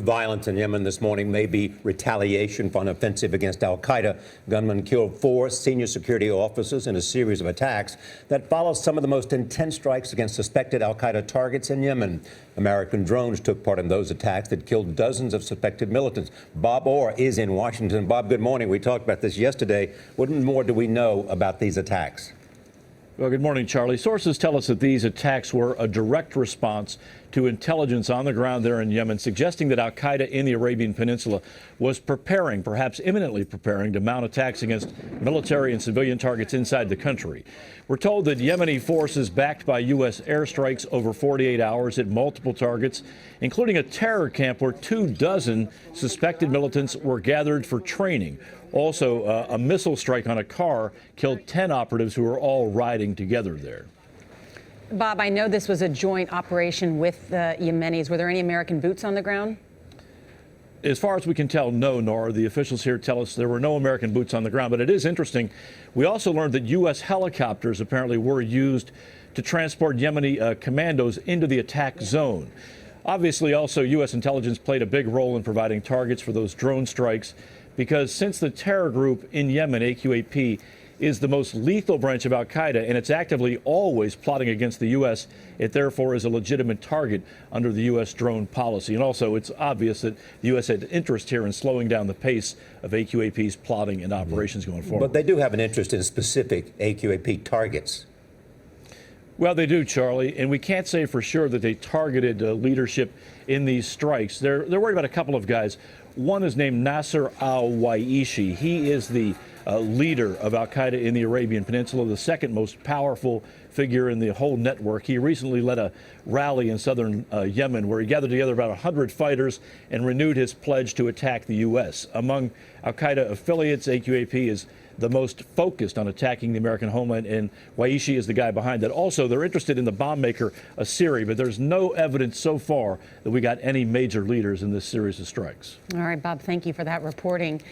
Violence in Yemen this morning may be retaliation for an offensive against al-Qaeda. Gunmen killed 4 senior security officers in a series of attacks that follow some of the most intense strikes against suspected al-Qaeda targets in Yemen. American drones took part in those attacks that killed dozens of suspected militants. Bob Orr is in Washington. Bob, good morning. We talked about this yesterday. What more do we know about these attacks? Well, good morning, Charlie. Sources tell us that these attacks were a direct response to intelligence on the ground there in Yemen, suggesting that al-Qaeda in the Arabian Peninsula was preparing, perhaps imminently preparing, to mount attacks against military and civilian targets inside the country. We're told that Yemeni forces backed by U.S. airstrikes over 48 hours hit multiple targets, including a terror camp where 24 suspected militants were gathered for training. Also, a missile strike on a car killed 10 operatives who were all riding together there. Bob, I know this was a joint operation with the Yemenis. Were there any American boots on the ground? As far as we can tell, no, Nora. The officials here tell us there were no American boots on the ground. But it is interesting. We also learned that U.S. helicopters apparently were used to transport Yemeni commandos into the attack zone. Obviously, also, U.S. intelligence played a big role in providing targets for those drone strikes, because since the terror group in Yemen, AQAP, is the most lethal branch of al-Qaeda, and it's actively always plotting against the U.S., it therefore is a legitimate target under the U.S. drone policy. And also, it's obvious that the U.S. had interest here in slowing down the pace of AQAP's plotting and operations going forward. But they do have an interest in specific AQAP targets. Well, they do, Charlie, and we can't say for sure that they targeted leadership in these strikes. They're worried about a couple of guys. One is named Nasser al-Waishi. He is the leader of al-Qaeda in the Arabian Peninsula, the second most powerful figure in the whole network. He recently led a rally in southern Yemen where he gathered together about 100 fighters and renewed his pledge to attack the U.S. Among al-Qaeda affiliates, AQAP is the most focused on attacking the American homeland, and Waishi is the guy behind that. Also, they're interested in the bomb maker Asiri, but there's no evidence so far that we got any major leaders in this series of strikes. All right, Bob, thank you for that reporting.